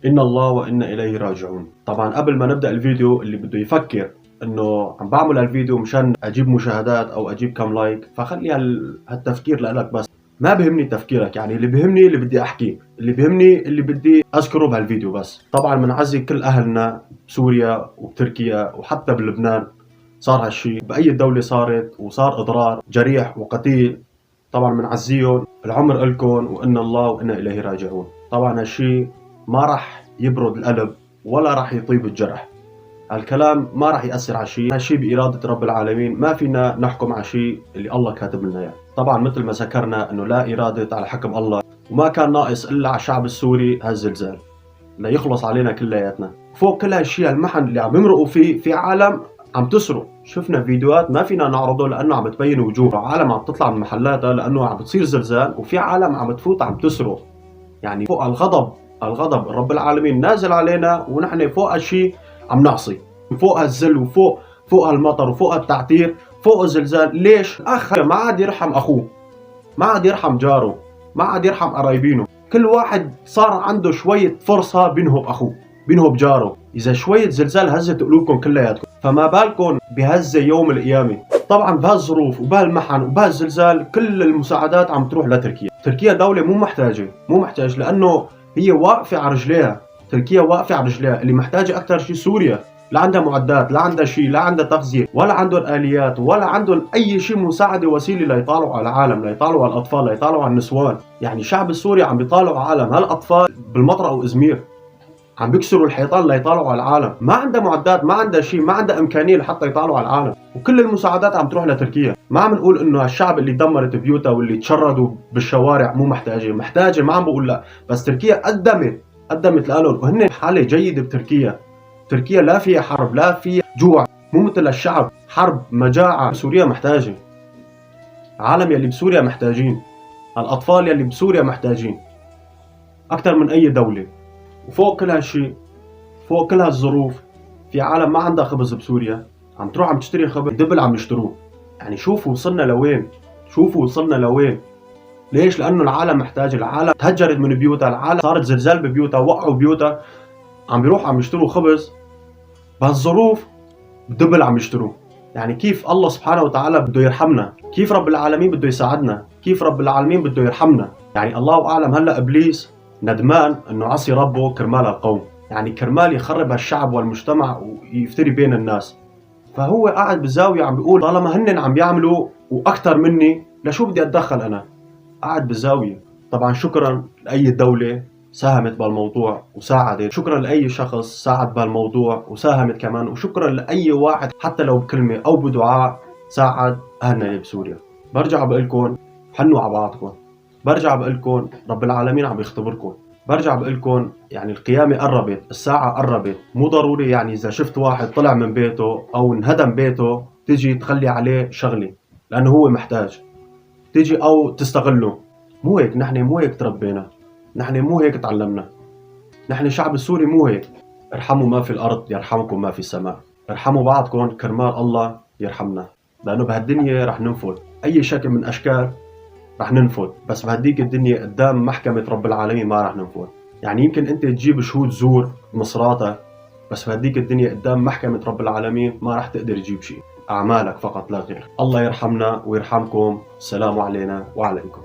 إن الله وإنا إليه راجعون. طبعا قبل ما نبدأ الفيديو، اللي بده يفكر إنه عم بعمل هالفيديو مشان أجيب مشاهدات أو أجيب كم لايك، فخلي هالتفكير لإلك بس. ما بهمني تفكيرك، يعني اللي بهمني اللي بدي أحكيه، اللي بهمني اللي بدي أذكره بهالفيديو بس. طبعا بنعزي كل أهلنا بسوريا وبتركيا وحتى بلبنان صار هالشي، بأي دولة صارت وصار إضرار جريح وقتيل. طبعا بنعزيهم، العمر إلكم وإن الله وإنا إليه راجعون. طبعا هالشي ما راح يبرد القلب ولا راح يطيب الجرح. هالكلام ما راح يأثر على شيء، هالشي بإرادة رب العالمين، ما فينا نحكم على شيء اللي الله كاتب لنا اياه. طبعا مثل ما ذكرنا انه لا إرادة على حكم الله، وما كان ناقص الا على الشعب السوري هالزلزال ليخلص علينا كلياتنا. فوق كل هالشيء، المحن اللي عم يمرقوا فيه، في عالم عم تسرق. شفنا فيديوهات ما فينا نعرضه لانه عم تبين وجوه، عالم عم تطلع من محلاتها لانه عم بتصير زلزال، وفي عالم عم تفوت عم تسرق. يعني فوق الغضب رب العالمين نازل علينا، ونحن فوق هالشيء عم نعصي. فوق هالزل وفوق هالمطر وفوق هالتعتير، فوق الزلزال. ليش؟ اخ ما عاد يرحم اخوه، ما عاد يرحم جاره، ما عاد يرحم قرايبينه. كل واحد صار عنده شوية فرصة بينهب اخوه، بينهب جاره. اذا شوية زلزال هزت قلوبكم كلياتكم، فما بالكم بهزة يوم القيامة. طبعا بهالظروف وبهالمحن وبهالزلزال كل المساعدات عم تروح لتركيا. تركيا دولة مو محتاجة لانه هي واقفة على رجليها. تركيا واقفة على رجليها. اللي محتاجة اكثر شيء سوريا. لا عندها معدات، لا عندها شيء، لا عندها تغذية، ولا عندهم آليات، ولا عندهم أي شيء مساعدة وسيلة ليطالعوا على العالم، ليطالعوا على الأطفال، ليطالعوا على النسوان. يعني الشعب السوري عم بيطالعوا عالم، هالأطفال بالمطرة وإزمير عم بيكسروا الحيطان ليطالعوا على العالم. ما عندها معدات، ما عندها شيء، ما عندها إمكانية لحتى يطالعوا على العالم. وكل المساعدات عم تروح لتركيا. ما عم نقول إنه هالشعب اللي دمرت بيوتها واللي تشردوا بالشوارع مو محتاجة، ما عم بقول لا. بس تركيا قدمت لهم، وهن حالة جيدة بتركيا. تركيا لا فيها حرب، لا فيها جوع، مو مثل الشعب حرب مجاعة. سوريا محتاجة، العالم يلي بسوريا محتاجين، الأطفال يلي بسوريا محتاجين أكثر من أي دولة. وفوق كل هالشي، فوق كل هالظروف، في عالم ما عندها خبز بسوريا عم تروح عم تشتري خبز دبل عم يشتروه. يعني شوفوا وصلنا لوين. ليش؟ لأنه العالم محتاج. العالم تهجرت من بيوتها، العالم صارت زلزال ببيوتها، وقعوا بيوتها، عم بيروح عم يشتروا خبز بهالظروف دبل عم يشتروه. يعني كيف الله سبحانه وتعالى بده يرحمنا؟ كيف رب العالمين بده يساعدنا؟ كيف رب العالمين بده يرحمنا؟ يعني الله أعلم هلأ إبليس ندمان أنه عصي ربه كرمال القوم، يعني كرمال يخرب هالشعب والمجتمع ويفتري بين الناس. فهو قاعد بالزاوية عم بيقول طالما هن عم بيعملوا وأكثر مني، لشو بدي أتدخل أنا؟ قاعد بالزاوية. طبعا شكرا لأي دولة ساهمت بالموضوع وساعدت، شكرا لأي شخص ساعد بالموضوع وساهمت كمان، وشكرا لأي واحد حتى لو بكلمة أو بدعاء ساعد أهلنا اللي بسوريا. برجع بقولكم حنوا على بعضكم، برجع بقولكم رب العالمين عم يختبركم، برجع بقولكم يعني القيامة قربت، الساعة قربت. مو ضروري يعني إذا شفت واحد طلع من بيته أو انهدم بيته تيجي تخلي عليه شغلة لأنه هو محتاج، تيجي أو تستغله. مو هيك، نحن مو هيك تربينا، نحن مو هيك تعلمنا، نحن الشعب السوري مو هيك. ارحموا ما في الأرض يرحمكم ما في السماء. ارحموا بعضكم كرمال الله يرحمنا، لأنه بهالدنيا رح ننفذ أي شكل من أشكال، رح ننفذ، بس بهديك الدنيا قدام محكمة رب العالمين ما رح ننفذ. يعني يمكن أنت تجيب شهود زور مصراتك، بس بهديك الدنيا قدام محكمة رب العالمين ما رح تقدر تجيب شيء، أعمالك فقط لا غير. الله يرحمنا ويرحمكم. السلام علينا وعليكم.